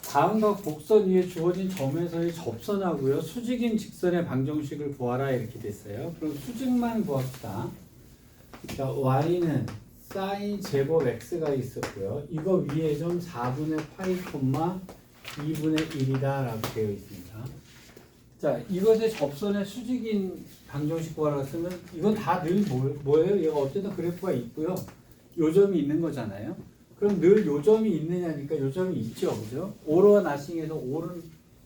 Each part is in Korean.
다음과 곡선 위에 주어진 점에서의 접선하고요. 수직인 직선의 방정식을 구하라 이렇게 됐어요. 그럼 수직만 구합시다. 자, y는 sin 제곱 x가 있었고요. 이거 위에 좀 4분의 파이 콤마 2분의 1이다 라고 되어 있습니다. 자, 이것의 접선의 수직인 방정식 구하라고 쓰면 이건 다 늘 뭐예요? 얘가 어쨌든 그래프가 있고요. 요점이 있는 거잖아요. 그럼 늘 요점이 있느냐니까 요점이 있죠. 그죠? 오르와 나싱에서 오른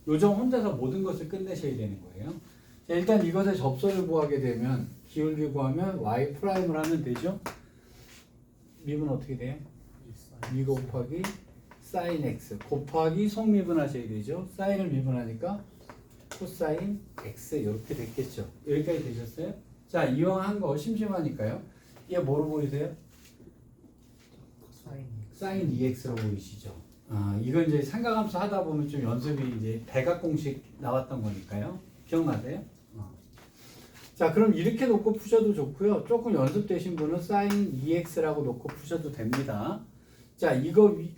요점 혼자서 모든 것을 끝내셔야 되는 거예요. 자, 일단 이것의 접선을 구하게 되면 기울기 구하면 y 프라임을 하면 되죠. 미분 어떻게 돼요? 2 곱하기 sin x 곱하기 속미분 하셔야 되죠. 사인을 미분하니까 코사인 x 이렇게 됐겠죠. 여기까지 되셨어요? 자, 이왕 한 거 심심하니까요. 얘 뭐로 보이세요? sin 2x로 보이시죠? 이건 이제 삼각함수 하다 보면 좀 연습이 이제 대각공식 나왔던 거니까요. 기억나세요? 자, 그럼 이렇게 놓고 푸셔도 좋고요. 조금 연습되신 분은 sin 2x라고 놓고 푸셔도 됩니다. 자,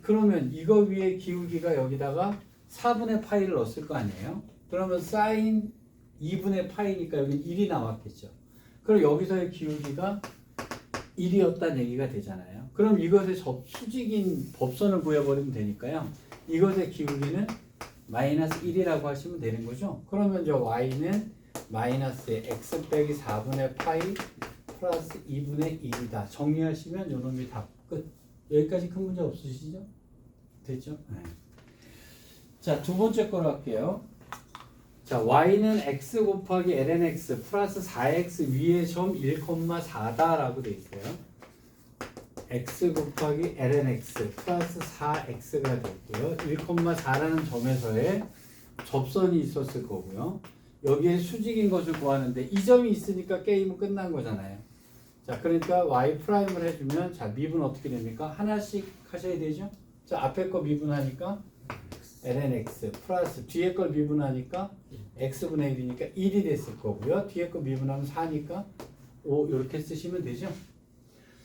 그러면 이거 위에 기울기가 여기다가 4분의 파이를 넣었을 거 아니에요? 그러면 sin 2분의 파이니까 여기 1이 나왔겠죠. 그럼 여기서의 기울기가 1이었다는 얘기가 되잖아요. 그럼 이것의 수직인 법선을 구해버리면 되니까요. 이것의 기울기는 마이너스 1이라고 하시면 되는 거죠. 그러면 저 y는 마이너스 x 빼기 4분의 파이 플러스 2분의 1이다. 정리하시면 요놈이 답 끝. 여기까지 큰 문제 없으시죠? 됐죠? 네. 자, 두 번째 거로 할게요. 자, y는 x 곱하기 lnx 플러스 4x 위에 점 1,4다라고 돼 있어요. x 곱하기 lnx 플러스 4x가 됐고요. 1,4라는 점에서의 접선이 있었을 거고요. 여기에 수직인 것을 구하는데 이 점이 있으니까 게임은 끝난 거잖아요. 자, 그러니까 y 프라임을 해주면 자, 미분 어떻게 됩니까? 하나씩 하셔야 되죠. 자, 앞에 거 미분하니까 lnx 플러스 뒤에 걸 미분하니까 x분의 1이니까 1이 됐을 거고요. 뒤에 거 미분하면 4니까 5 이렇게 쓰시면 되죠.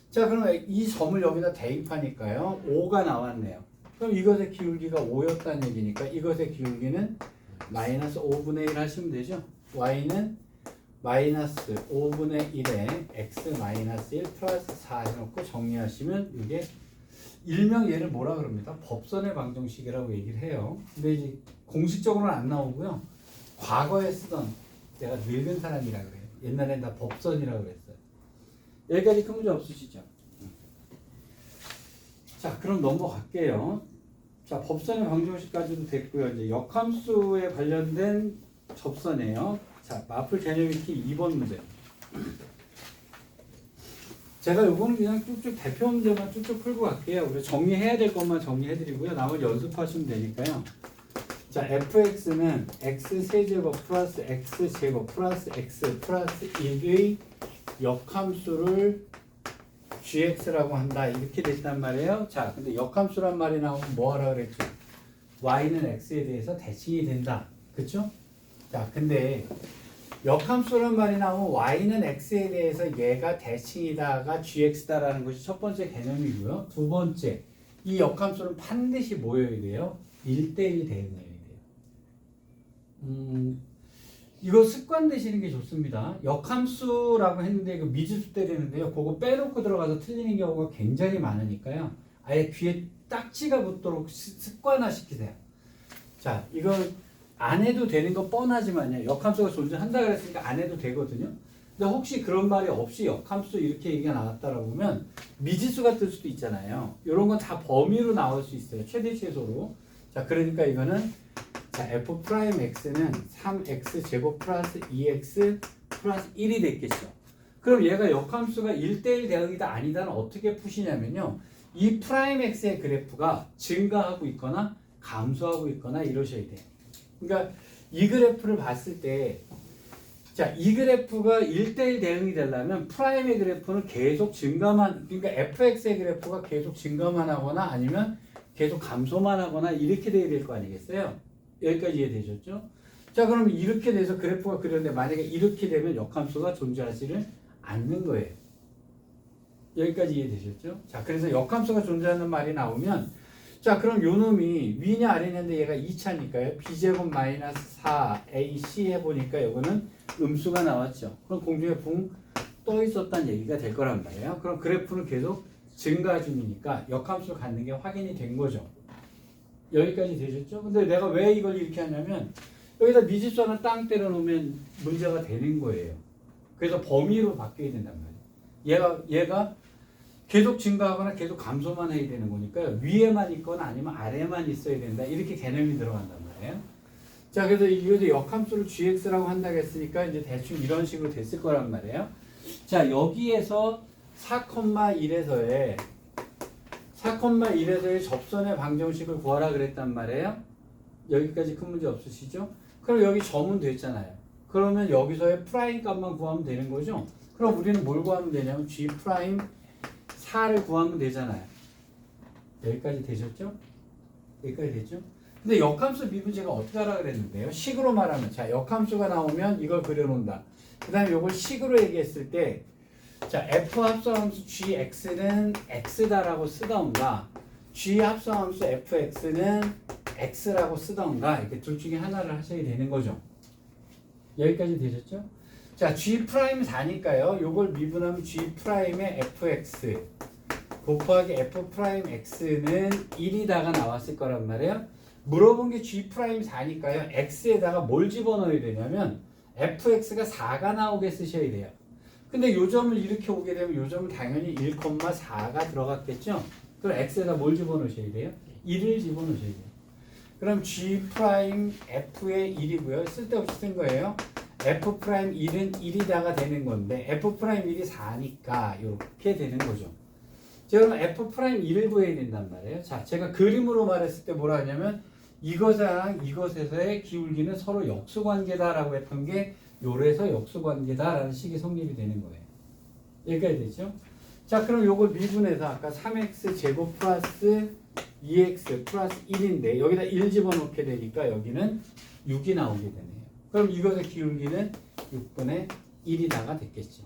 자, 그러면 이 점을 여기다 대입하니까요. 5가 나왔네요. 그럼 이것의 기울기가 5였다는 얘기니까 이것의 기울기는 마이너스 5분의 1 하시면 되죠. y는 마이너스 5분의 1에 x 마이너스 1 플러스 4 해놓고 정리하시면 이게 일명 얘를 뭐라 그럽니다. 법선의 방정식이라고 얘기를 해요. 근데 이제 공식적으로는 안 나오고요. 과거에 쓰던 제가 늙은 사람이라 그래요. 옛날엔 다 법선이라고 그랬어요. 여기까지 큰 문제 없으시죠? 자, 그럼 넘어갈게요. 자, 법선의 방정식까지도 됐고요. 이제 역함수에 관련된 접선이에요. 자, 마플 개념 익히 2번 문제. 제가 요거는 그냥 쭉쭉 대표 문제만 쭉쭉 풀고 갈게요. 우리 정리해야 될 것만 정리해드리고요. 나머지 연습하시면 되니까요. 자, fx는 x 세제곱 플러스 x 제곱 플러스 x 플러스 1의 역함수를 gx라고 한다. 이렇게 됐단 말이에요. 자, 근데 역함수란 말이 나오면 뭐 하라 그랬죠? y는 x에 대해서 대칭이 된다. 그쵸? 자, 근데 역함수란 말이 나오면 y는 x에 대해서 얘가 대칭이다가 gx다라는 것이 첫 번째 개념이고요. 두 번째, 이 역함수는 반드시 뭐여야 돼요? 1대1 대응해야 돼요. 이거 습관 되시는 게 좋습니다. 역함수라고 했는데 이거 미지수 때리는데요. 그거 빼놓고 들어가서 틀리는 경우가 굉장히 많으니까요. 아예 귀에 딱지가 붙도록 습관화 시키세요. 자, 이거 안 해도 되는 거 뻔하지만요. 역함수가 존재한다 그랬으니까 안 해도 되거든요. 근데 혹시 그런 말이 없이 역함수 이렇게 얘기가 나왔다라고 하면 미지수가 뜰 수도 있잖아요. 이런 건 다 범위로 나올 수 있어요. 최대 최소로. 자, 그러니까 이거는 자, f 프라임 x는 3x 제곱 플러스 2x 플러스 1이 됐겠죠. 그럼 얘가 역함수가 1대1 대응이다 아니다는 어떻게 푸시냐면요. 이 프라임 x의 그래프가 증가하고 있거나 감소하고 있거나 이러셔야 돼요. 그러니까 이 그래프를 봤을 때 자, 이 그래프가 1대1 대응이 되려면 프라임의 그래프는 계속 증가만, 그러니까 fx의 그래프가 계속 증가만 하거나 아니면 계속 감소만 하거나 이렇게 돼야 될 거 아니겠어요? 여기까지 이해되셨죠? 자, 그럼 이렇게 돼서 그래프가 그렸는데 만약에 이렇게 되면 역함수가 존재하지를 않는 거예요. 여기까지 이해되셨죠? 자, 그래서 역함수가 존재하는 말이 나오면 자, 그럼 요 놈이 위냐 아래냐인데 얘가 2차니까요. b제곱 마이너스 4ac 해보니까 요거는 음수가 나왔죠. 그럼 공중에 붕 떠 있었다는 얘기가 될 거란 말이에요. 그럼 그래프는 계속 증가 중이니까 역함수를 갖는 게 확인이 된 거죠. 여기까지 되셨죠? 근데 내가 왜 이걸 이렇게 하냐면 여기다 미집선을 땅 때려 놓으면 문제가 되는 거예요. 그래서 범위로 바뀌어야 된단 말이에요. 얘가 계속 증가하거나 계속 감소만 해야 되는 거니까 위에만 있거나 아니면 아래만 있어야 된다. 이렇게 개념이 들어간단 말이에요. 자, 그래서 이것도 역함수를 gx라고 한다고 했으니까 이제 대충 이런 식으로 됐을 거란 말이에요. 자, 여기에서 4,1에서의 접선의 방정식을 구하라 그랬단 말이에요. 여기까지 큰 문제 없으시죠? 그럼 여기 점은 됐잖아요. 그러면 여기서의 프라임 값만 구하면 되는 거죠? 그럼 우리는 뭘 구하면 되냐면 g 프라임 4를 구하면 되잖아요. 여기까지 되셨죠? 여기까지 됐죠? 근데 역함수 미분제가 어떻게 하라 그랬는데요? 식으로 말하면 자, 역함수가 나오면 이걸 그려놓는다. 그 다음에 이걸 식으로 얘기했을 때 자, f 합성함수 gx는 x다라고 쓰던가 g 합성함수 fx는 x라고 쓰던가 이렇게 둘 중에 하나를 하셔야 되는 거죠. 여기까지 되셨죠? 자, g 프라임 4니까요. 요걸 미분하면 g 프라임의 fx 곱하기 f 프라임 x는 1이다가 나왔을 거란 말이에요. 물어본 게 g 프라임 4니까요. x에다가 뭘 집어넣어야 되냐면 fx가 4가 나오게 쓰셔야 돼요. 근데 요 점을 이렇게 오게 되면 요 점은 당연히 1,4가 들어갔겠죠? 그럼 x에다 뭘 집어넣으셔야 돼요? 1을 집어넣으셔야 돼요. 그럼 g 프라임 f의 1이고요. 쓸데없이 쓴 거예요. f 프라임 1은 1이다가 되는 건데 f 프라임 1이 4니까 이렇게 되는 거죠. 자, 그럼 f 프라임 1을 구해야 된단 말이에요. 자, 제가 그림으로 말했을 때 뭐라 하냐면 이것이랑 이것에서의 기울기는 서로 역수관계다라고 했던 게 요래서 역수관계다라는 식이 성립이 되는 거예요. 여기까지 되죠? 자, 그럼 요걸 미분해서 아까 3x 제곱 플러스 2x 플러스 1인데 여기다 1 집어넣게 되니까 여기는 6이 나오게 되네요. 그럼 이것의 기울기는 6분의 1이다가 됐겠죠.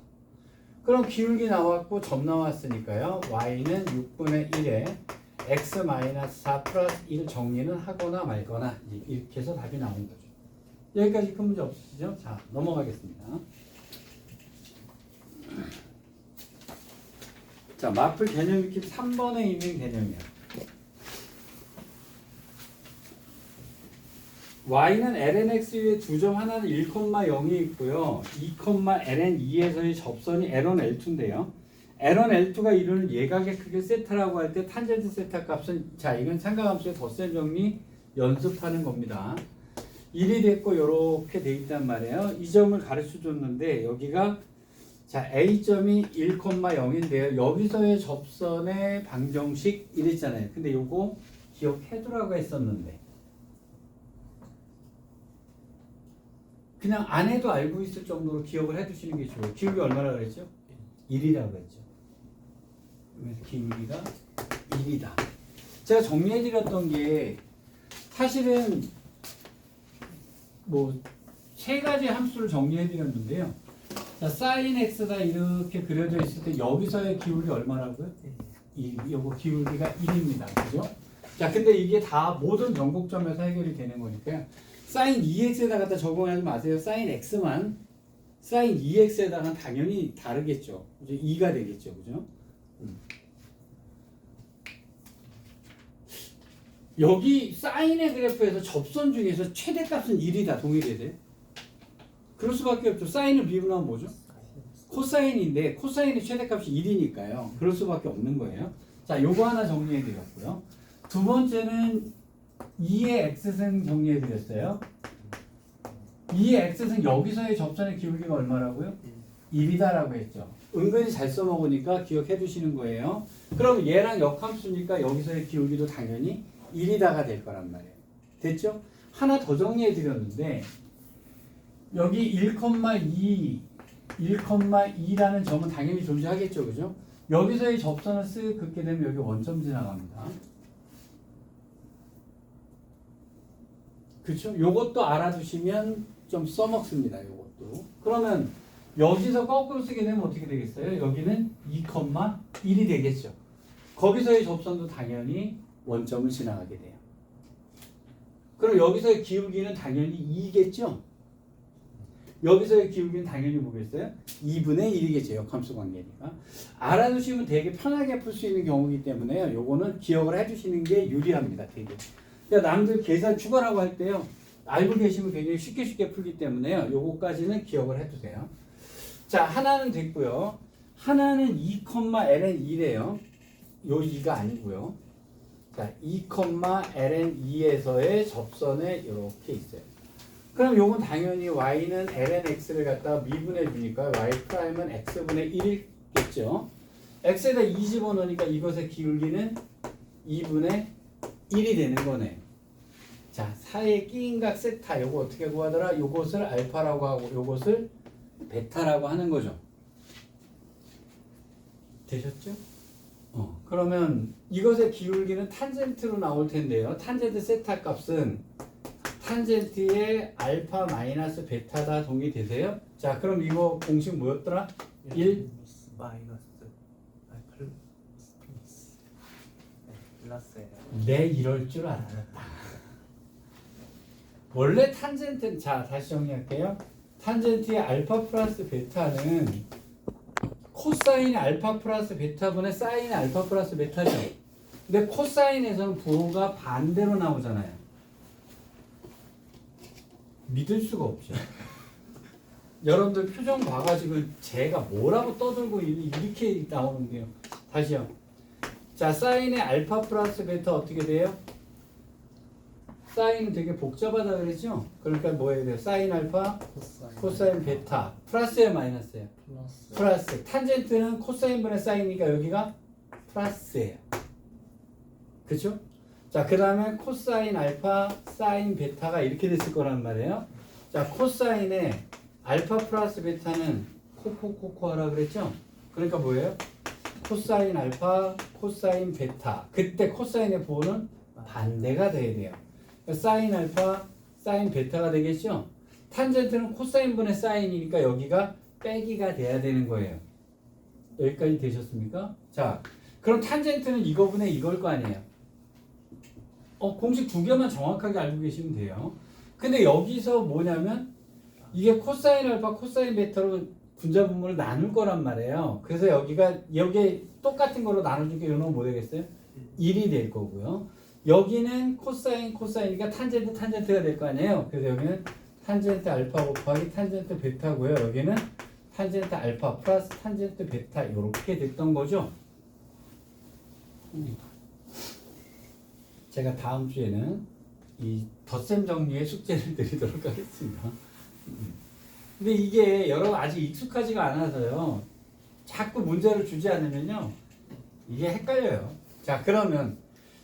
그럼 기울기 나왔고 점 나왔으니까요. y는 6분의 1에 x-4 플러스 1 정리는 하거나 말거나 이렇게 해서 답이 나오는 거죠. 여기까지 큰 문제 없으시죠? 자, 넘어가겠습니다. 자, 마플 개념 익힘 3번에 있는 개념이야. y는 lnx 위에 두 점 하나는 1,0이 있고요. 2,ln2에서의 접선이 l1, l2인데요. l1, l2가 이루는 예각의 크기 세타라고 할 때 탄젠트 세타 값은 자, 이건 삼각함수의 덧셈 정리 연습하는 겁니다. 1이 됐고 이렇게 돼 있단 말이에요. 이 점을 가르쳐 줬는데 여기가 자, A점이 1,0인데요. 여기서의 접선의 방정식 이랬잖아요. 근데 요거 기억해두라고 했었는데 그냥 안 해도 알고 있을 정도로 기억을 해두시는 게 좋아요. 기울기 얼마나 그랬죠? 1이라고 했죠. 그래서 기울기가 1이다. 제가 정리해드렸던 게 사실은 뭐 세 가지 함수를 정리해드렸는데요. 자, sin x가 이렇게 그려져 있을 때 여기서의 기울기 얼마라고요? 요거 기울기가 1입니다. 그죠? 자, 근데 이게 다 모든 변곡점에서 해결이 되는 거니까 sin 2x에다 갖다 적용하지 마세요. sin x만 sin 2x에다가는 당연히 다르겠죠. 그죠? 2가 되겠죠. 그죠? 여기 사인의 그래프에서 접선 중에서 최대값은 1이다. 동일해야 돼요? 그럴 수밖에 없죠. 사인을 미분하면 뭐죠? 코사인인데 코사인의 최대값이 1이니까요. 그럴 수밖에 없는 거예요. 자, 요거 하나 정리해 드렸고요. 두 번째는 2의 x승 정리해 드렸어요. 2의 x승 여기서의 접선의 기울기가 얼마라고요? 1이다라고 했죠. 은근히 잘 써먹으니까 기억해 두시는 거예요. 그럼 얘랑 역함수니까 여기서의 기울기도 당연히 1이다가 될 거란 말이에요. 됐죠? 하나 더 정리해 드렸는데 여기 1,2라는 점은 당연히 존재하겠죠. 그죠? 여기서의 접선을 쓱 긋게 되면 여기 원점 지나갑니다. 그렇죠? 요것도 알아두시면 좀 써먹습니다. 요것도. 그러면 여기서 거꾸로 쓰게 되면 어떻게 되겠어요? 여기는 2,1이 되겠죠. 거기서의 접선도 당연히 원점을 지나가게 돼요. 그럼 여기서의 기울기는 당연히 2겠죠? 여기서의 기울기는 당연히 뭐겠어요? 2분의 1이겠죠. 역함수 관계니까. 알아두시면 되게 편하게 풀 수 있는 경우이기 때문에요. 요거는 기억을 해주시는 게 유리합니다. 되게. 그러니까 남들 계산 추가라고 할 때요. 알고 계시면 굉장히 쉽게 풀기 때문에요. 요거까지는 기억을 해두세요. 자, 하나는 됐고요. 하나는 2,ln 2래요. 요 2가 아니고요. 자, 2,ln 2에서의 접선에 이렇게 있어요. 그럼 요건 당연히 y는 ln x를 갖다가 미분해 주니까 y 프라임은 x분의 1이겠죠. x에다 2 집어넣으니까 이것의 기울기는 2분의 1이 되는 거네. 자, 사이에 끼인 각 세타 요거 어떻게 구하더라? 요것을 알파라고 하고 요것을 베타라고 하는 거죠. 되셨죠? 그러면 이것의 기울기는 탄젠트로 나올 텐데요. 탄젠트 세타 값은 탄젠트의 알파 마이너스 베타다 동의되세요? 자, 그럼 이거 공식 뭐였더라? 1 마이너스 플러스 플러스예요. 내 이럴 줄 알았다. 원래 탄젠트, 자 다시 정리할게요. 탄젠트의 알파 플러스 베타는 코사인의 알파 플러스 베타분의 사인의 알파 플러스 베타죠. 근데 코사인에서는 부호가 반대로 나오잖아요. 믿을 수가 없죠. 여러분들 표정 봐가지고 제가 뭐라고 떠들고 이렇게 나오는데요. 다시요. 자, 사인의 알파 플러스 베타 어떻게 돼요? 사인은 되게 복잡하다 그랬죠? 그러니까 뭐 해야 돼요? 사인 알파, 코사인 베타. 플러스예요, 마이너스예요? 플러스. 탄젠트는 코사인분의 사인이니까 여기가 플러스예요. 그쵸? 자, 그 다음에 코사인 알파, 사인 베타가 이렇게 됐을 거란 말이에요. 자, 코사인의 알파 플러스 베타는 코코코코 하라 그랬죠? 그러니까 뭐예요? 코사인 알파, 코사인 베타. 그때 코사인의 부호는 반대가 돼야 돼요. 그러니까 사인 알파, 사인 베타가 되겠죠? 탄젠트는 코사인분의 사인이니까 여기가 빼기가 돼야 되는 거예요. 여기까지 되셨습니까? 자, 그럼 탄젠트는 이거분의 이걸 거 아니에요? 공식 두 개만 정확하게 알고 계시면 돼요. 근데 여기서 뭐냐면 이게 코사인 알파, 코사인 베타로 분자 분모를 나눌 거란 말이에요. 그래서 여기에 똑같은 거로 나눠주게 이러면 뭐 되겠어요? 1이 될 거고요. 여기는 코사인, 코사인이니까 탄젠트, 탄젠트가 될 거 아니에요. 그래서 여기는 탄젠트 알파 곱하기 탄젠트 베타고요. 여기는 탄젠트 알파 플러스 탄젠트 베타 이렇게 됐던 거죠. 제가 다음 주에는 이 덧셈 정리의 숙제를 드리도록 하겠습니다. 근데 이게 여러분 아직 익숙하지가 않아서요. 자꾸 문제를 주지 않으면요. 이게 헷갈려요. 자, 그러면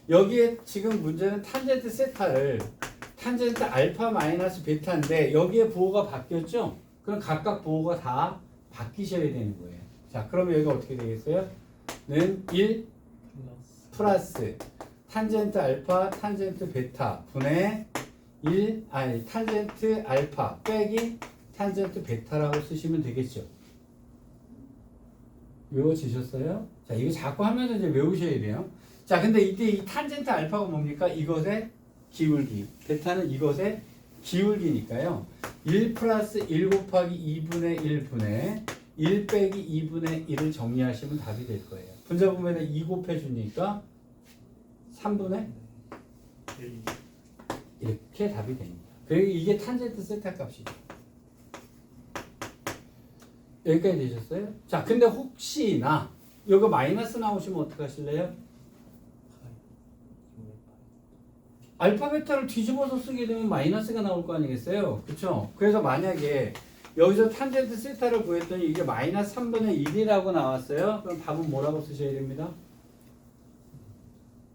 여기에 지금 문제는 탄젠트 세타를 탄젠트 알파 마이너스 베타인데 여기에 부호가 바뀌었죠? 그럼 각각 부호가 다 바뀌셔야 되는 거예요. 자, 그러면 여기가 어떻게 되겠어요? 는 1 플러스 탄젠트 알파, 탄젠트 베타 분의 탄젠트 알파 빼기 탄젠트 베타라고 쓰시면 되겠죠. 외워지셨어요? 자, 이거 자꾸 하면서 이제 외우셔야 돼요. 자, 근데 이때 이 탄젠트 알파가 뭡니까? 이것의 기울기. 베타는 이것의 기울기니까요. 1 플러스 1 곱하기 2분의 1분의 1 빼기 2분의 1을 정리하시면 답이 될 거예요. 분자분면에 2 곱해주니까 3분의 1 이렇게 답이 됩니다. 그리고 이게 탄젠트 세타 값이죠. 여기까지 되셨어요? 자, 근데 혹시나 이거 마이너스 나오시면 어떡하실래요? 알파 베타를 뒤집어서 쓰게 되면 마이너스가 나올 거 아니겠어요? 그쵸? 그래서 만약에 여기서 탄젠트 세타를 구했더니 이게 마이너스 3분의 1이라고 나왔어요. 그럼 답은 뭐라고 쓰셔야 됩니다?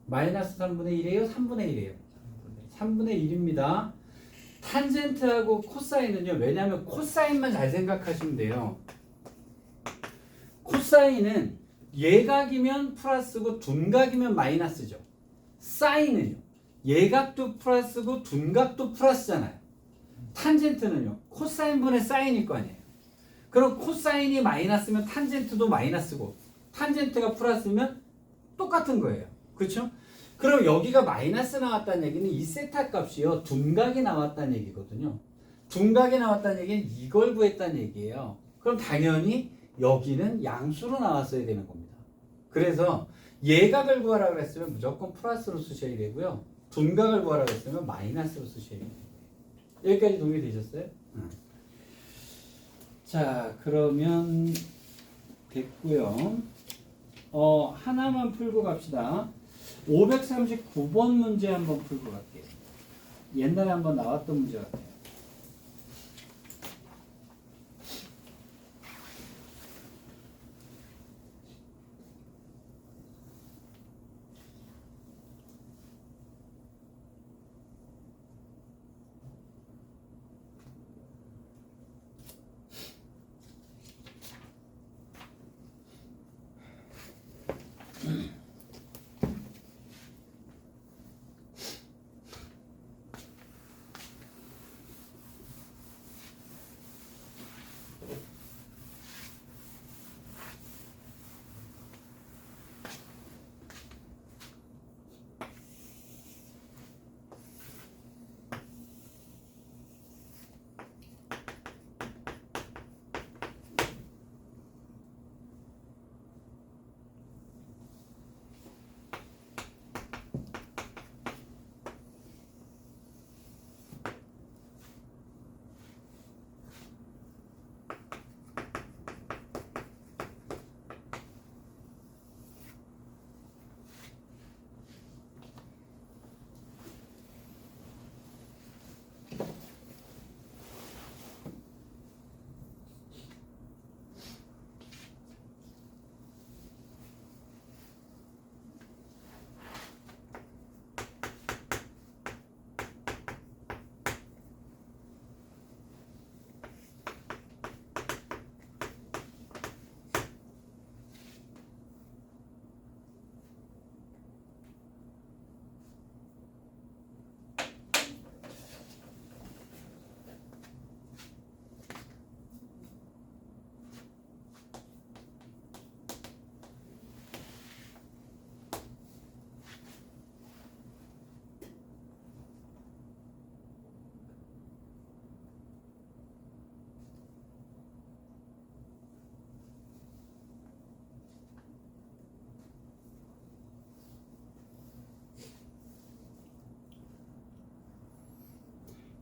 마이너스 3분의 1이에요? 3분의 1이에요? 3분의 1입니다. 탄젠트하고 코사인은요. 왜냐하면 코사인만 잘 생각하시면 돼요. 코사인은 예각이면 플러스고 둔각이면 마이너스죠. 사인은요. 예각도 플러스고 둔각도 플러스잖아요. 탄젠트는요. 코사인분의 사인일 거 아니에요. 그럼 코사인이 마이너스면 탄젠트도 마이너스고 탄젠트가 플러스면 똑같은 거예요. 그렇죠? 그럼 여기가 마이너스 나왔다는 얘기는 이 세타 값이요. 둔각이 나왔다는 얘기거든요. 둔각이 나왔다는 얘기는 이걸 구했다는 얘기예요. 그럼 당연히 여기는 양수로 나왔어야 되는 겁니다. 그래서 예각을 구하라고 했으면 무조건 플러스로 쓰셔야 되고요. 둔각을 구하라고 했으면 마이너스로 쓰셔야 돼요. 여기까지 동의되셨어요? 자, 그러면 됐고요. 하나만 풀고 갑시다. 539번 문제 한번 풀고 갈게요. 옛날에 한번 나왔던 문제 같아요.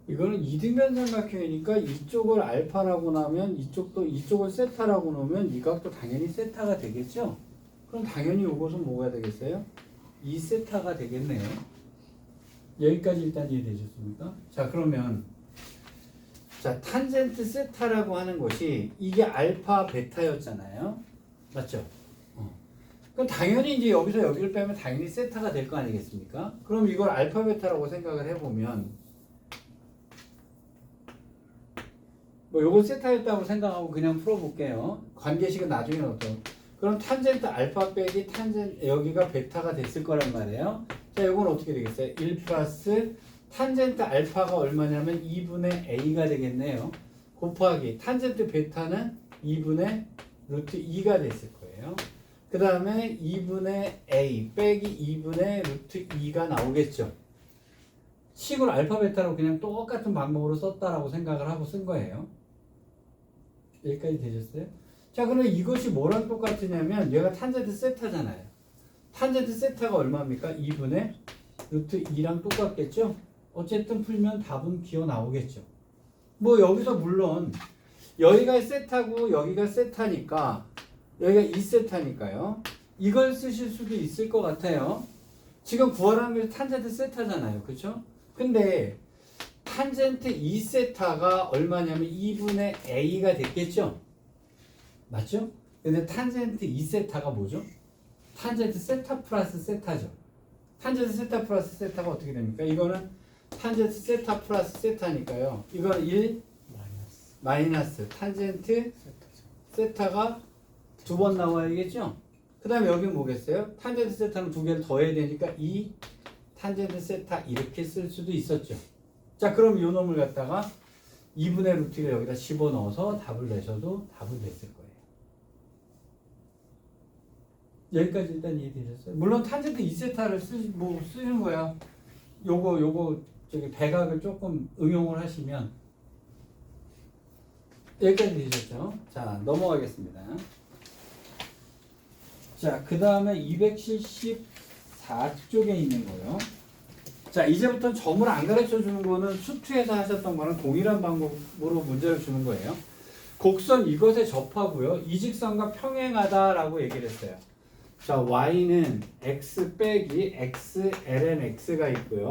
이거는 이등변 삼각형이니까 이쪽을 알파라고 나면 이쪽을 세타라고 놓으면 이 각도 당연히 세타가 되겠죠? 그럼 당연히 이것은 뭐가 되겠어요? 2세타가 되겠네요. 여기까지 일단 이해되셨습니까? 자, 그러면 자, 탄젠트 세타라고 하는 것이 이게 알파 베타였잖아요. 맞죠? 그럼 당연히 이제 여기서 여기를 빼면 당연히 세타가 될 거 아니겠습니까? 그럼 이걸 알파 베타라고 생각을 해보면 뭐 요건 세타였다고 생각하고 그냥 풀어볼게요. 관계식은 나중에 넣을게요. 그럼 탄젠트 알파 빼기 탄젠트 여기가 베타가 됐을 거란 말이에요. 자, 요건 어떻게 되겠어요? 1 플러스 탄젠트 알파가 얼마냐면 2분의 a가 되겠네요. 곱하기 탄젠트 베타는 2분의 루트 2가 됐을 거예요. 그 다음에 2분의 a 빼기 2분의 루트 2가 나오겠죠. 식을 알파 베타로 그냥 똑같은 방법으로 썼다라고 생각을 하고 쓴 거예요. 여기까지 되셨어요? 자, 그러면 이것이 뭐랑 똑같으냐면 얘가 탄젠트 세타잖아요. 탄젠트 세타가 얼마입니까? 2분의 루트 2랑 똑같겠죠? 어쨌든 풀면 답은 기어 나오겠죠. 뭐 여기서 물론 여기가 세타고 여기가 세타니까 여기가 2세타니까요. 이걸 쓰실 수도 있을 것 같아요. 지금 구하라는 게 탄젠트 세타잖아요. 그렇죠? 근데 탄젠트 2세타가 얼마냐면 2분의 a가 됐겠죠? 맞죠? 근데 탄젠트 2세타가 뭐죠? 탄젠트 세타 플러스 세타죠. 탄젠트 세타 플러스 세타가 어떻게 됩니까? 이거는 탄젠트 세타 플러스 세타니까요. 이거는 1 마이너스 탄젠트 세타가 두 번 나와야겠죠? 그 다음에 여기는 뭐겠어요? 탄젠트 세타는 두 개를 더해야 되니까 2 탄젠트 세타 이렇게 쓸 수도 있었죠. 자, 그럼 이 놈을 갖다가 2분의 루트를 여기다 집어넣어서 답을 내셔도 답은 됐을 거예요. 여기까지 일단 이해되셨어요? 물론 탄젠트 2세타를 쓰는 거야. 요거 저기 배각을 조금 응용을 하시면 여기까지 되셨죠? 자, 넘어가겠습니다. 자, 그 다음에 274쪽에 있는 거요. 자, 이제부터 점을 안 가르쳐 주는 거는 수투에서 하셨던 거는 동일한 방법으로 문제를 주는 거예요. 곡선 이것에 접하고요. 이 직선과 평행하다라고 얘기를 했어요. 자, y는 x 빼기 x ln x가 있고요.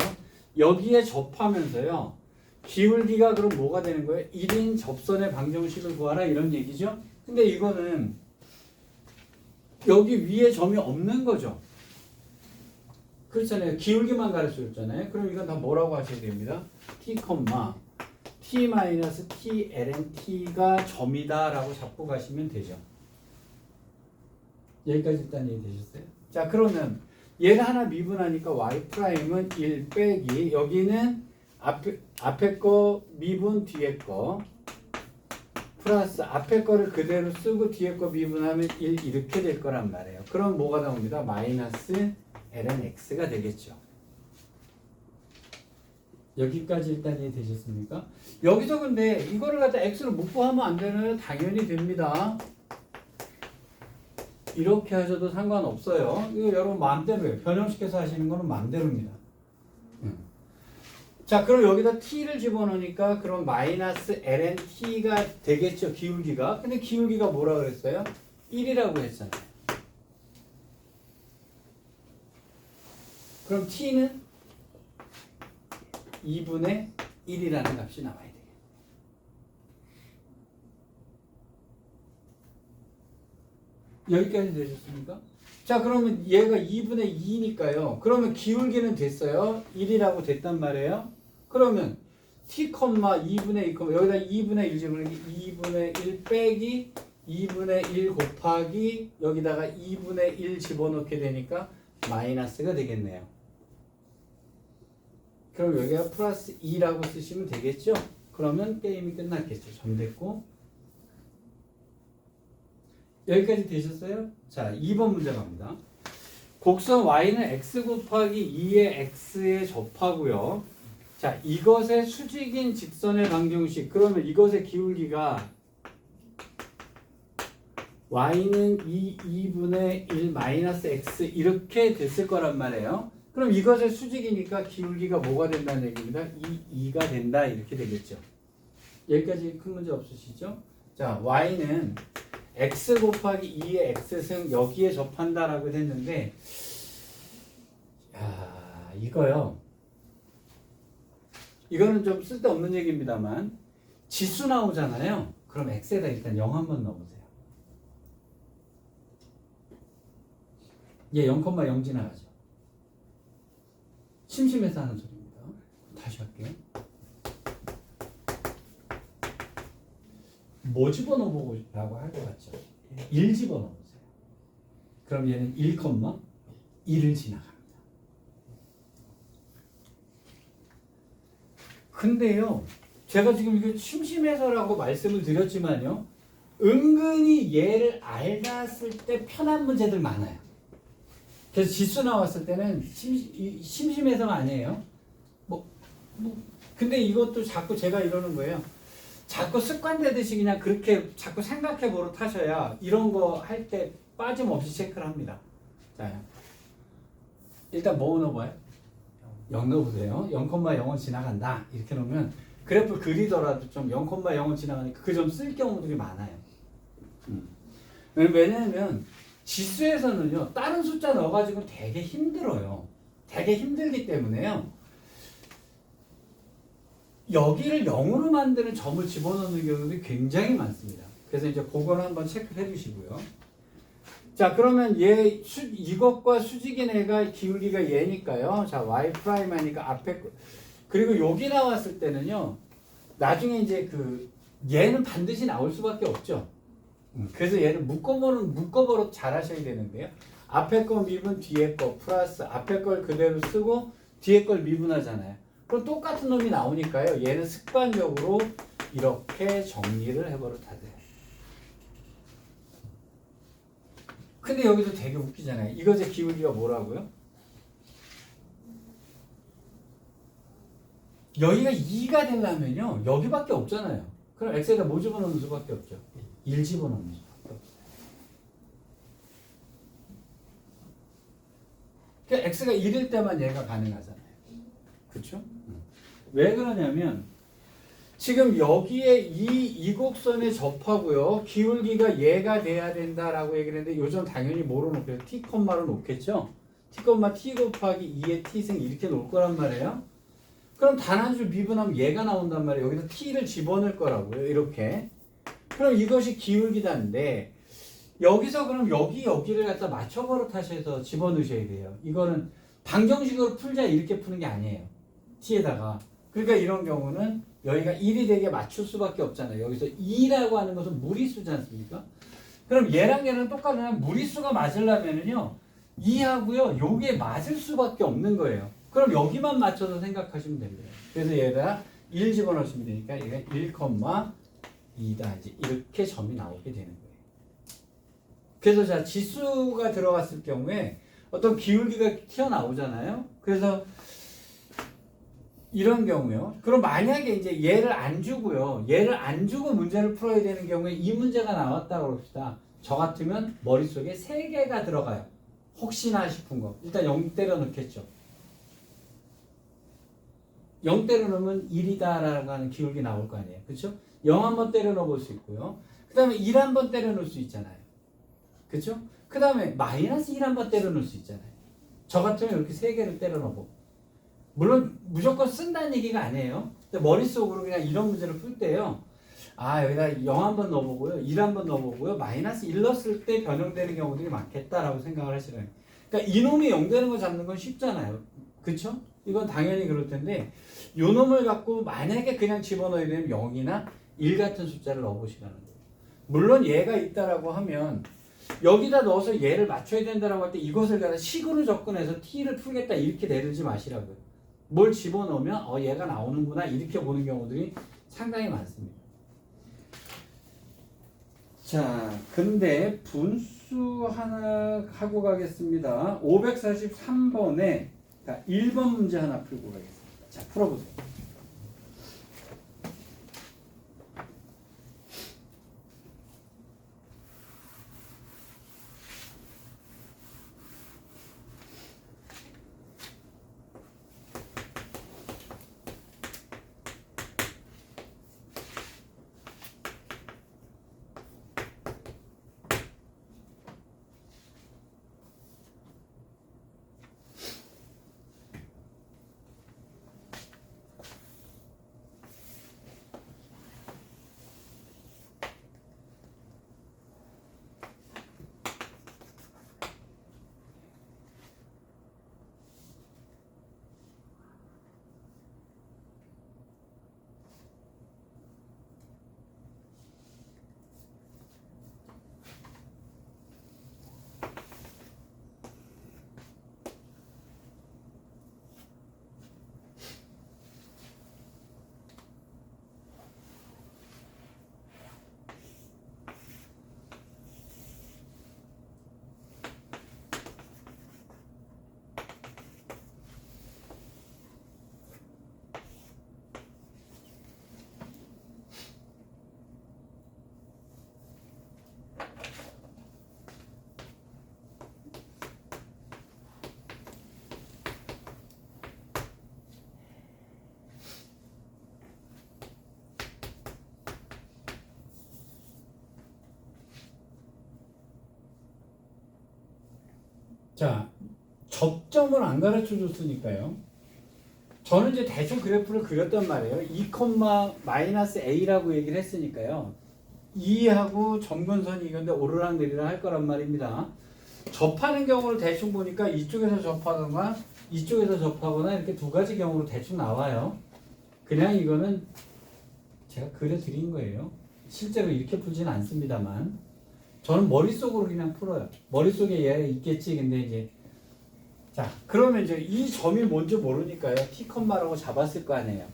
여기에 접하면서요. 기울기가 그럼 뭐가 되는 거예요? 1인 접선의 방정식을 구하라 이런 얘기죠. 근데 이거는 여기 위에 점이 없는 거죠. 그렇잖아요. 기울기만 가르쳐줬잖아요. 그럼 이건 다 뭐라고 하셔야 됩니다. t, t 마이너스 t ln t가 점이다 라고 잡고 가시면 되죠. 여기까지 일단 이해되셨어요? 자, 그러면 얘를 하나 미분하니까 y'은 1 빼기 여기는 앞에 거 미분 뒤에 거 플러스 앞에 거를 그대로 쓰고 뒤에 거 미분하면 1 이렇게 될 거란 말이에요. 그럼 뭐가 나옵니다? 마이너스 ln x가 되겠죠. 여기까지 일단 이해되셨습니까? 여기서 근데 이거를 갖다 x로 묶고하면 안 되나요? 당연히 됩니다. 이렇게 하셔도 상관없어요. 이거 여러분 마음대로예요. 변형시켜서 하시는 거는 마음대로입니다. 자, 그럼 여기다 t를 집어넣으니까 그럼 마이너스 ln t가 되겠죠. 기울기가. 근데 기울기가 뭐라 그랬어요? 1이라고 했잖아요. 그럼 t는 2분의 1이라는 값이 나와야 돼요. 여기까지 되셨습니까? 자, 그러면 얘가 2분의 2니까요. 그러면 기울기는 됐어요. 1이라고 됐단 말이에요. 그러면 t, 2분의 2, 여기다 2분의 1 집어넣으면 2분의 1 빼기 2분의 1 곱하기 여기다가 2분의 1 집어넣게 되니까 마이너스가 되겠네요. 그럼 여기가 플러스 2라고 쓰시면 되겠죠? 그러면 게임이 끝났겠죠. 점 됐고. 여기까지 되셨어요? 자, 2번 문제 갑니다. 곡선 y는 x 곱하기 2의 x에 접하고요. 자, 이것의 수직인 직선의 방정식. 그러면 이것의 기울기가 y는 2분의 1 마이너스 x 이렇게 됐을 거란 말이에요. 그럼 이것의 수직이니까 기울기가 뭐가 된다는 얘기입니다. 2가 된다 이렇게 되겠죠. 여기까지 큰 문제 없으시죠? 자, y는 x 곱하기 2의 x승 여기에 접한다라고 했는데 야, 이거는 좀 쓸데없는 얘기입니다만 지수 나오잖아요. 그럼 x에다 일단 0 한번 넣어보세요. 얘 0,0 지나가죠. 심심해서 하는 소리입니다. 다시 할게요. 뭐 집어넣어보고 라고 할 것 같죠? 1 집어넣어보세요. 그럼 얘는 1,1을 지나갑니다. 근데요, 제가 지금 이게 심심해서라고 말씀을 드렸지만요, 은근히 얘를 알았을 때 편한 문제들 많아요. 그래서 지수 나왔을 때는 심심해서가 아니에요. 근데 이것도 자꾸 제가 이러는 거예요. 자꾸 습관되듯이 그냥 그렇게 자꾸 생각해 버릇 하셔야 이런 거 할 때 빠짐없이 체크를 합니다. 자, 일단 뭐 넣어봐요? 0 넣어보세요. 0,0은 지나간다. 이렇게 놓으면 그래프 그리더라도 좀 0,0은 지나가니까 그 점 쓸 경우들이 많아요. 왜냐하면 지수에서는요, 다른 숫자 넣어가지고 되게 힘들어요. 되게 힘들기 때문에요. 여기를 0으로 만드는 점을 집어넣는 경우도 굉장히 많습니다. 그래서 이제 그거는 한번 체크해 주시고요. 자, 그러면 이것과 수직인 애가 기울기가 얘니까요. 자, y 프라임 하니까 앞에 그리고 여기 나왔을 때는요. 나중에 이제 얘는 반드시 나올 수밖에 없죠. 그래서 얘를 묶어버릇 잘 하셔야 되는데요. 앞에 거 미분 뒤에 거 플러스 앞에 걸 그대로 쓰고 뒤에 걸 미분하잖아요. 그럼 똑같은 놈이 나오니까요. 얘는 습관적으로 이렇게 정리를 해버릇 하세요. 근데 여기도 되게 웃기잖아요. 이것의 기울기가 뭐라고요? 여기가 2가 되려면요. 여기밖에 없잖아요. 그럼 x에다 뭐 집어넣는 수밖에 없죠? 1 집어넣는 수밖에 없어요. 그러니까 x가 1일 때만 얘가 가능하잖아요. 그렇죠? 왜 그러냐면 지금 여기에 이 곡선에 접하고요. 기울기가 얘가 돼야 된다라고 얘기를 했는데 요즘 당연히 뭐로 놓고요? t, 로 놓겠죠? t, t 곱하기 2의 t승 이렇게 놓을 거란 말이에요. 그럼 단 한 줄 미분하면 얘가 나온단 말이에요. 여기다 t를 집어넣을 거라고요. 이렇게. 그럼 이것이 기울기다인데 여기서 그럼 여기를 갖다 맞춰버릇 하셔서 집어넣으셔야 돼요. 이거는 방정식으로 풀자 이렇게 푸는 게 아니에요. t에다가. 그러니까 이런 경우는 여기가 1이 되게 맞출 수밖에 없잖아요. 여기서 2라고 하는 것은 무리수지 않습니까? 그럼 얘랑 얘랑 똑같으면 무리수가 맞으려면은요 2하고요 요게 맞을 수밖에 없는 거예요. 그럼 여기만 맞춰서 생각하시면 됩니다. 그래서 얘가 1 집어넣으시면 되니까 얘가 1,2다 이제 이렇게 점이 나오게 되는 거예요. 그래서 자 지수가 들어갔을 경우에 어떤 기울기가 튀어나오잖아요. 그래서 이런 경우요. 그럼 만약에 이제 얘를 안 주고요. 얘를 안 주고 문제를 풀어야 되는 경우에 이 문제가 나왔다고 합시다. 저 같으면 머릿속에 3개가 들어가요. 혹시나 싶은 거. 일단 0 때려 넣겠죠. 0 때려 넣으면 1이다라고 하는 기울기 나올 거 아니에요. 그렇죠? 0 한번 때려 넣어 볼 수 있고요. 그 다음에 1 한번 때려 넣을 수 있잖아요. 그렇죠? 그 다음에 마이너스 1 한번 때려 넣을 수 있잖아요. 저 같으면 이렇게 3개를 때려 넣어보고. 물론 무조건 쓴다는 얘기가 아니에요. 근데 머릿속으로 그냥 이런 문제를 풀 때요. 아 여기다 0 한번 넣어보고요. 1 한번 넣어보고요. 마이너스 1 넣었을 때 변형되는 경우들이 많겠다라고 생각을 하시라는 거예요. 그러니까 이놈이 0 되는 거 잡는 건 쉽잖아요. 그쵸? 이건 당연히 그럴 텐데 요 놈을 갖고 만약에 그냥 집어넣어야 되면 0이나 1 같은 숫자를 넣어보시라는 거예요. 물론 얘가 있다라고 하면 여기다 넣어서 얘를 맞춰야 된다라고 할 때 이것을 갖다 식으로 접근해서 t를 풀겠다 이렇게 내리지 마시라고요. 뭘 집어넣으면 얘가 나오는구나 이렇게 보는 경우들이 상당히 많습니다. 자, 근데 분수 하나 하고 가겠습니다. 543번에 1번 문제 하나 풀고 가겠습니다. 자, 풀어보세요. 자, 접점을 안 가르쳐 줬으니까요. 저는 이제 대충 그래프를 그렸단 말이에요. 2, 마이너스 a라고 얘기를 했으니까요. 2하고 점근선이 이건데 오르락 내리락 할 거란 말입니다. 접하는 경우를 대충 보니까 이쪽에서 접하거나 이쪽에서 접하거나 이렇게 두 가지 경우로 대충 나와요. 그냥 이거는 제가 그려드린 거예요. 실제로 이렇게 풀지는 않습니다만 저는 머릿속으로 그냥 풀어요. 머릿속에 얘가 있겠지. 근데 이제 자 그러면 이제 이 점이 뭔지 모르니까요. t, 라고 잡았을 거 아니에요.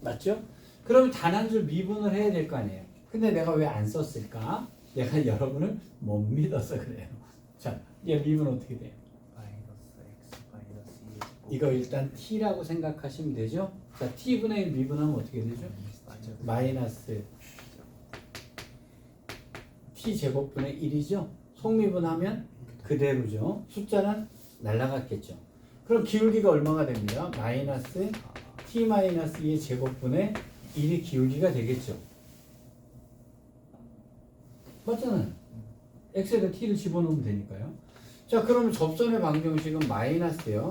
맞죠? 그러면 단 한 줄 미분을 해야 될 거 아니에요. 근데 내가 왜 안 썼을까? 내가 여러분을 못 믿어서 그래요. 자, 얘 미분 어떻게 돼요? 마이너스 x 마이너스 2 제곱. 이거 일단 t라고 생각하시면 되죠? 자, t분의 1 미분하면 어떻게 되죠? 마이너스 t 제곱분의 1이죠? 속미분하면 그대로죠. 숫자는 날라갔겠죠. 그럼 기울기가 얼마가 됩니다? 마이너스 t 마이너스 2의 제곱분의 1이 기울기가 되겠죠. 맞잖아요. x에다 t를 집어넣으면 되니까요. 자, 그러면 접선의 방정식은 마이너스요.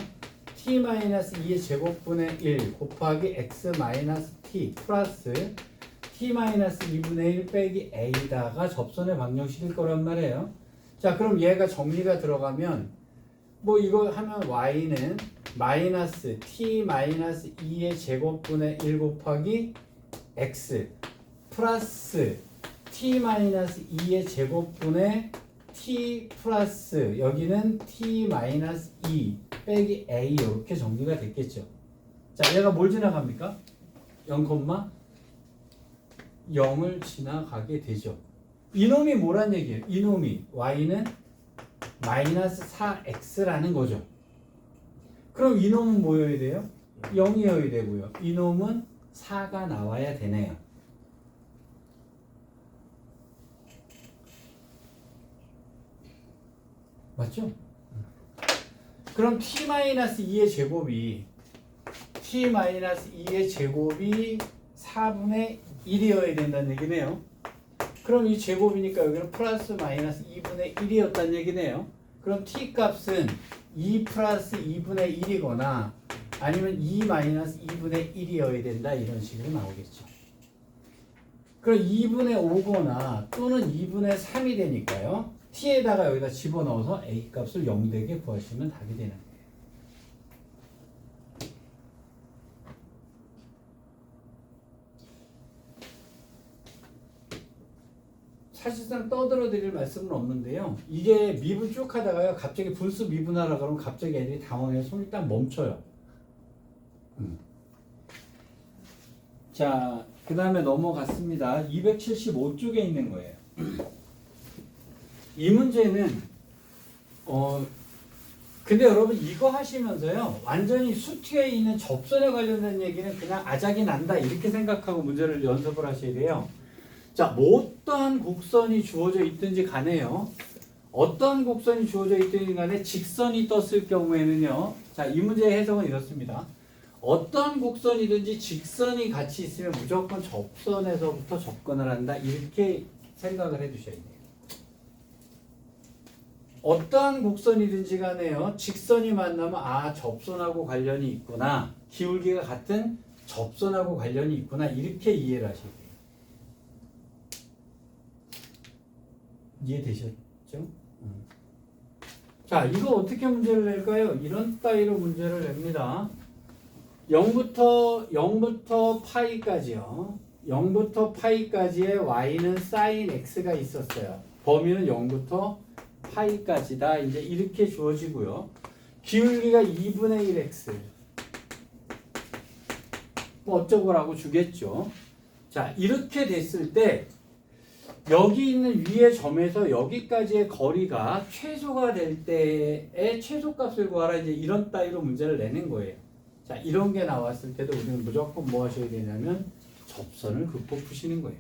t 마이너스 2의 제곱분의 1 곱하기 x 마이너스 t 플러스 t 마이너스 2분의 1 빼기 a다가 접선의 방정식일 거란 말이에요. 자, 그럼 얘가 정리가 들어가면 뭐 이거 하면 y는 마이너스 t 마이너스 2의 제곱분의 1 곱하기 x 플러스 t 마이너스 2의 제곱분의 t 플러스 여기는 t 마이너스 2 빼기 a 이렇게 정리가 됐겠죠. 자, 얘가 뭘 지나갑니까? 0,0을 지나가게 되죠. 이놈이 뭐란 얘기예요? 이놈이 y는 마이너스 4x라는 거죠. 그럼 이놈은 뭐여야 돼요? 0이어야 되고요. 이놈은 4가 나와야 되네요. 맞죠? 그럼 t-2의 제곱이 t-2의 제곱이 4분의 1이어야 된다는 얘기네요. 그럼 이 제곱이니까 여기는 플러스 마이너스 2분의 1이었다는 얘기네요. 그럼 t 값은 2 플러스 2분의 1이거나 아니면 2 마이너스 2분의 1이어야 된다 이런 식으로 나오겠죠. 그럼 2분의 5거나 또는 2분의 3이 되니까요. t에다가 여기다 집어넣어서 a 값을 0 되게 구하시면 답이 되는 거예요. 사실상 떠들어 드릴 말씀은 없는데요. 이게 미분 쭉 하다가요. 갑자기 분수 미분하라 그러면 갑자기 애들이 당황해서 손이 딱 멈춰요. 자, 그 다음에 넘어갔습니다. 275쪽에 있는 거예요. 이 문제는 근데 여러분 이거 하시면서요. 완전히 수트에 있는 접선에 관련된 얘기는 그냥 아작이 난다 이렇게 생각하고 문제를 연습을 하셔야 돼요. 자, 뭐 어떠한 곡선이 주어져 있든지 간에요. 어떠한 곡선이 주어져 있든지 간에 직선이 떴을 경우에는요. 자, 이 문제의 해석은 이렇습니다. 어떠한 곡선이든지 직선이 같이 있으면 무조건 접선에서부터 접근을 한다. 이렇게 생각을 해두셔야 돼요. 어떠한 곡선이든지 간에요. 직선이 만나면 아, 접선하고 관련이 있구나. 기울기가 같은 접선하고 관련이 있구나. 이렇게 이해를 하셔야 돼요. 이해되셨죠? 자, 이거 어떻게 문제를 낼까요? 이런 따위로 문제를 냅니다. 0부터 파이까지요. 0부터 파이까지의 y는 sin x가 있었어요. 범위는 0부터 파이까지다. 이제 이렇게 주어지고요. 기울기가 2분의 1x. 뭐 어쩌고라고 주겠죠. 자, 이렇게 됐을 때 여기 있는 위의 점에서 여기까지의 거리가 최소가 될 때의 최소값을 구하라. 이제 이런 따위로 문제를 내는 거예요. 자, 이런 게 나왔을 때도 우리는 무조건 뭐 하셔야 되냐면 접선을 극복 푸시는 거예요.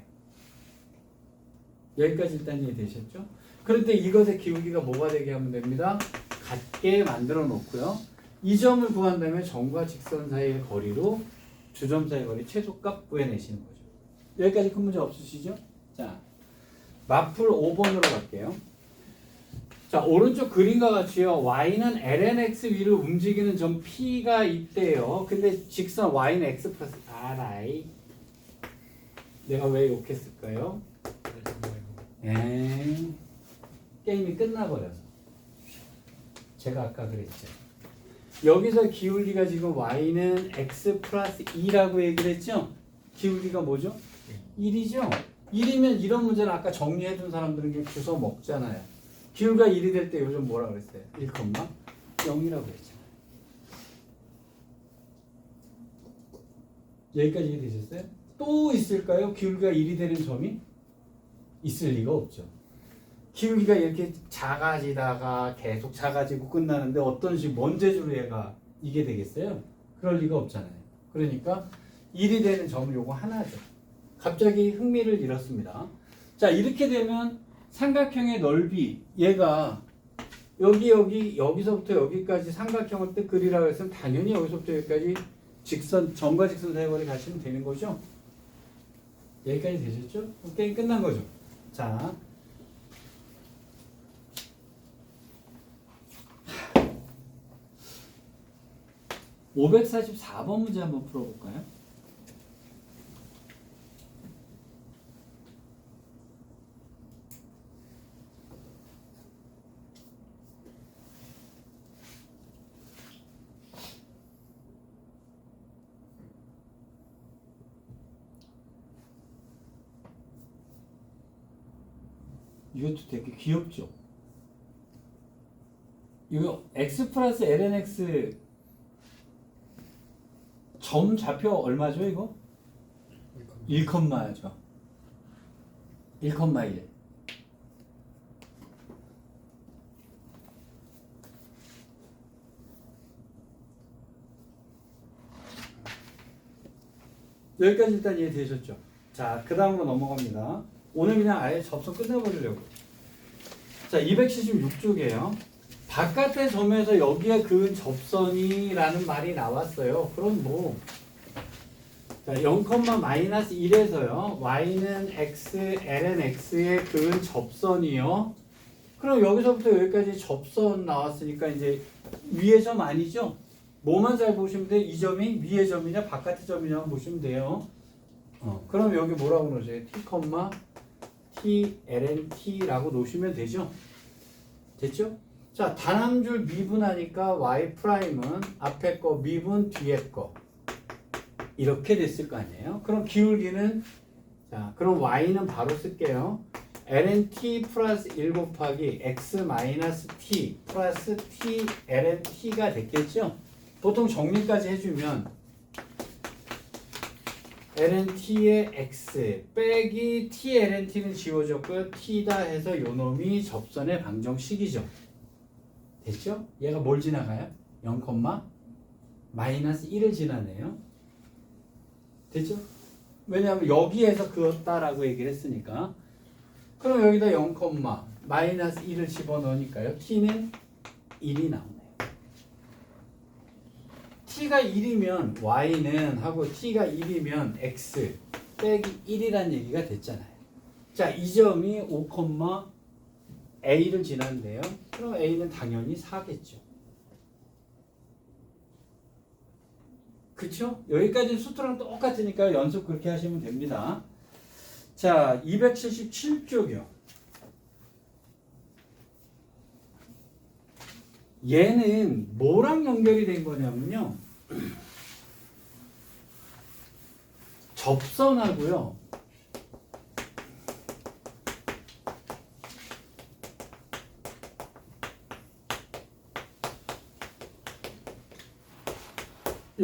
여기까지 일단 이해되셨죠? 그런데 이것의 기울기가 뭐가 되게 하면 됩니다. 같게 만들어 놓고요. 이 점을 구한다면 점과 직선 사이의 거리로 주점 사이의 거리 최소값 구해내시는 거죠. 여기까지 큰 문제 없으시죠? 자, 마플 5번으로 갈게요. 자, 오른쪽 그림과 같이요. y는 lnx 위로 움직이는 점 P가 있대요. 근데 직선 y는 x 플러스 ri. 내가 왜 욕했을까요? 게임이 끝나버려서. 제가 아까 그랬죠. 여기서 기울기가 지금 y는 x 플러스 2라고 얘기를 했죠? 기울기가 뭐죠? 1이죠? 1이면 이런 문제는 아까 정리해둔 사람들은 그냥 주워 먹잖아요. 기울기가 1이 될 때 요즘 뭐라 그랬어요? 1,0이라고 그랬잖아요. 여기까지 이해되셨어요? 또 있을까요? 기울기가 1이 되는 점이? 있을 리가 없죠. 기울기가 이렇게 작아지다가 계속 작아지고 끝나는데 어떤 식 먼 재주로 얘가 이게 되겠어요? 그럴 리가 없잖아요. 그러니까 1이 되는 점은 요거 하나죠. 갑자기 흥미를 잃었습니다. 자, 이렇게 되면 삼각형의 넓이 얘가 여기서부터 여기까지 삼각형을 딱 그리라고 했으면 당연히 여기서부터 여기까지 직선, 점과 직선 사이거리 가시면 되는 거죠. 여기까지 되셨죠? 그럼 게임 끝난 거죠. 자, (544번) 문제 한번 풀어볼까요? 이것도 되게 귀엽죠? 이거 x 플러스 lnx 점 좌표 얼마죠 이거? 1컴마죠. 1,1. 여기까지 일단 이해되셨죠? 자, 그 다음으로 넘어갑니다. 오늘 그냥 아예 접속 끝내버리려고. 자, 276쪽이에요. 바깥의 점에서 여기에 그은 접선이라는 말이 나왔어요. 그럼 뭐, 자, 0,-1에서요. y는 x, ln x에 그은 접선이요. 그럼 여기서부터 여기까지 접선 나왔으니까 이제 위의 점 아니죠? 뭐만 잘 보시면 돼? 이 점이 위의 점이냐 바깥의 점이냐 보시면 돼요. 그럼 여기 뭐라고 그러세요? t, t, ln t라고 놓으시면 되죠? 됐죠? 자, 단 한 줄 미분하니까 y 프라임은 앞에 거 미분 뒤에 거 이렇게 됐을 거 아니에요? 그럼 기울기는 자, 그럼 y는 바로 쓸게요. ln t 플러스 1 곱하기 x 마이너스 t 플러스 t ln t가 됐겠죠? 보통 정리까지 해주면 ln t의 x 빼기 t ln t는 지워졌고요. t다 해서 요 놈이 접선의 방정식이죠. 됐죠? 얘가 뭘 지나가요? 0,-1을 지나네요. 됐죠? 왜냐하면 여기에서 그었다라고 얘기를 했으니까. 그럼 여기다 0,-1을 집어넣으니까요. t는 1이 나오네요. t가 1이면 y는 하고 t가 1이면 x 빼기 1이란 얘기가 됐잖아요. 자, 이 점이 5,a를 지났는데요. 그럼 a는 당연히 4겠죠. 그쵸? 여기까지는 수트랑 똑같으니까 연습 그렇게 하시면 됩니다. 자, 277쪽이요. 얘는 뭐랑 연결이 된 거냐면요. 접선하고요.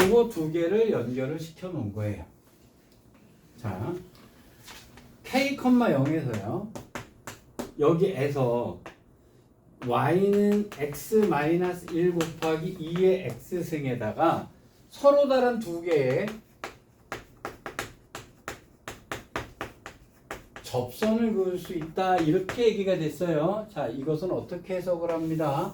요거 두 개를 연결을 시켜 놓은 거예요. 자, k,0에서요. 여기에서 y는 x-1 곱하기 2의 x승에다가 서로 다른 두 개의 접선을 그을 수 있다. 이렇게 얘기가 됐어요. 자, 이것은 어떻게 해석을 합니다.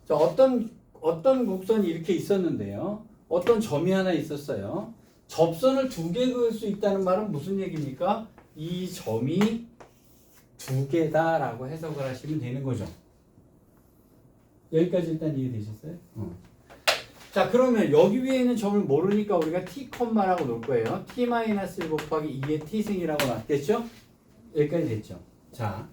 자, 어떤 곡선이 이렇게 있었는데요. 어떤 점이 하나 있었어요. 접선을 두 개 그을 수 있다는 말은 무슨 얘기입니까? 이 점이 두 개다라고 해석을 하시면 되는 거죠. 여기까지 일단 이해되셨어요? 자, 그러면 여기 위에 있는 점을 모르니까 우리가 t, 라고 놓을 거예요. t-1 곱하기 2의 t승이라고 놨겠죠? 여기까지 됐죠? 자,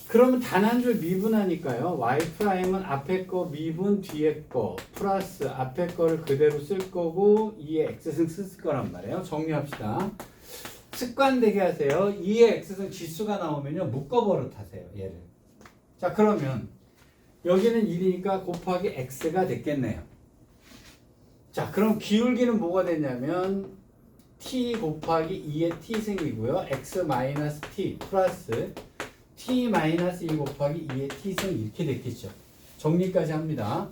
그러면 단 한 줄 미분하니까요. y''은 앞에 거 미분 뒤에 거 플러스 앞에 거를 그대로 쓸 거고 2의 x승 쓸 거란 말이에요. 정리합시다. 습관되게 하세요. 2의 x승 지수가 나오면요. 묶어버릇하세요. 얘를. 자, 그러면 여기는 1이니까 곱하기 x가 됐겠네요. 자, 그럼 기울기는 뭐가 됐냐면 t 곱하기 2의 t승이고요. x 마이너스 t 플러스 t-1 곱하기 2의 t승 이렇게 됐겠죠. 정리까지 합니다.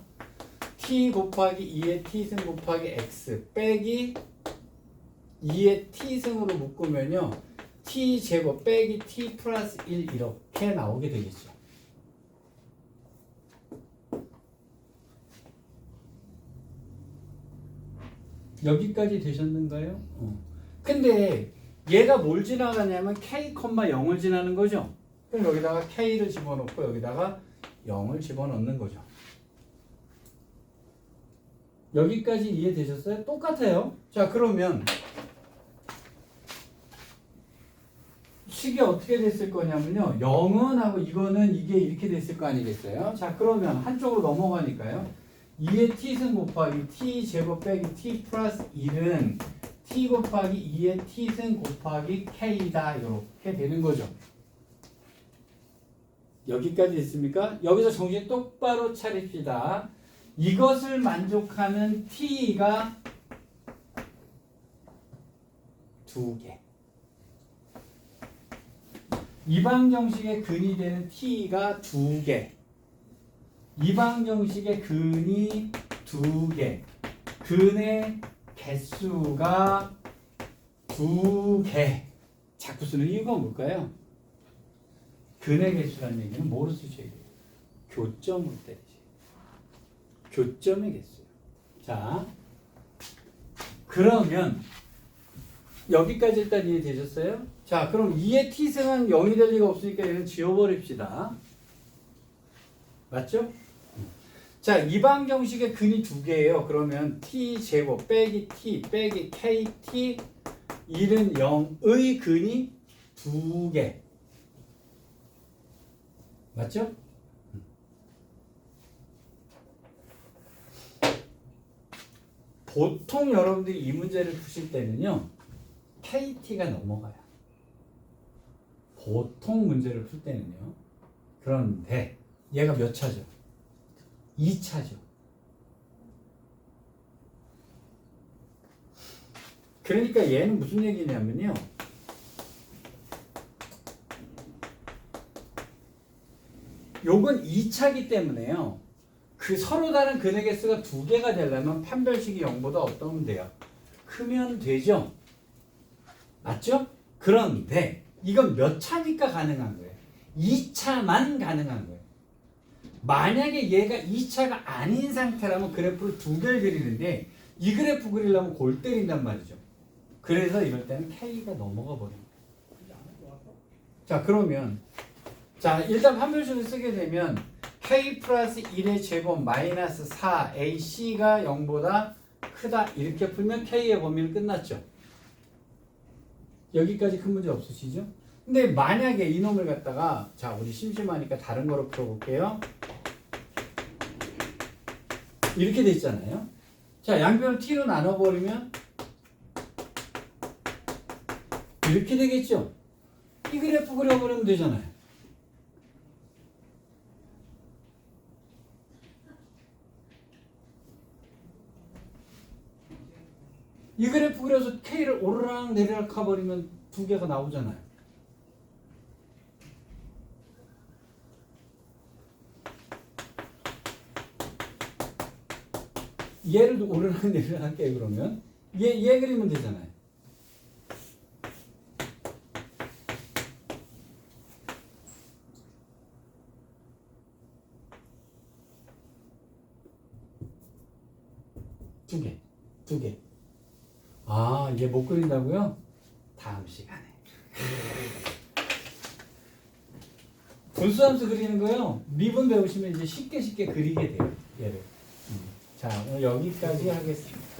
t 곱하기 2의 t승 곱하기 x 빼기 2의 t승으로 묶으면요. t제곱 빼기 t 플러스 1 이렇게 나오게 되겠죠. 여기까지 되셨는가요? 근데 얘가 뭘 지나가냐면 k, 0을 지나는 거죠. 그럼 여기다가 k를 집어넣고 여기다가 0을 집어넣는 거죠. 여기까지 이해되셨어요? 똑같아요. 자, 그러면 식이 어떻게 됐을 거냐면요. 0은 하고 이거는 이게 이렇게 됐을 거 아니겠어요? 자, 그러면 한쪽으로 넘어가니까요. 2의 t승 곱하기 t 제곱 빼기 t 플러스 1은 t 곱하기 2의 t승 곱하기 k다. 이렇게 되는 거죠. 여기까지 있습니까? 여기서 정신 똑바로 차립시다. 이것을 만족하는 t가 2개. 이방정식의 근이 되는 t가 2개. 이방정식의 근이 2개. 근의 개수가 2개. 자꾸 쓰는 이유가 뭘까요? 근의 개수라는 얘기는 뭐로 쓰죠? 교점으로 때리지. 교점의 개수요. 자, 그러면 여기까지 일단 이해되셨어요? 자, 그럼 2의 t승은 0이 될 리가 없으니까 얘는 지워버립시다. 맞죠? 자, 이방정식의 근이 2개예요. 그러면 t제곱 빼기 t 빼기 kt 1은 0의 근이 2개. 맞죠? 보통 여러분들이 이 문제를 푸실 때는요. kt가 넘어가요. 보통 문제를 풀 때는요. 그런데 얘가 몇 차죠? 2차죠. 그러니까 얘는 무슨 얘기냐면요. 요건 2차기 때문에요. 그 서로 다른 근의 개수가 2개가 되려면 판별식이 0보다 어떠면 돼요? 크면 되죠. 맞죠? 그런데 이건 몇 차니까 가능한 거예요? 2차만 가능한 거예요. 만약에 얘가 2차가 아닌 상태라면 그래프를 2개를 그리는데 이 그래프 그리려면 골 때린단 말이죠. 그래서 이럴 때는 K가 넘어가 버립니다. 자, 그러면 자, 일단 판별식을 쓰게 되면 K 플러스 1의 제곱 마이너스 4AC가 0보다 크다. 이렇게 풀면 K의 범위는 끝났죠. 여기까지 큰 문제 없으시죠? 근데 만약에 이놈을 갖다가 자, 우리 심심하니까 다른 거로 풀어볼게요. 이렇게 돼 있잖아요. 자, 양변을 t로 나눠버리면 이렇게 되겠죠. 이 그래프 그려버리면 되잖아요. 이 그래프 그려서 K를 오르락 내리락 가버리면 2개가 나오잖아요. 얘를 오르락 내리락 할게요. 그러면 얘 그리면 되잖아요. 두 개. 아, 얘 못 그린다고요? 다음 시간에. 분수함수 그리는 거요. 미분 배우시면 이제 쉽게 그리게 돼요. 얘를. 자, 오늘 여기까지 하겠습니다.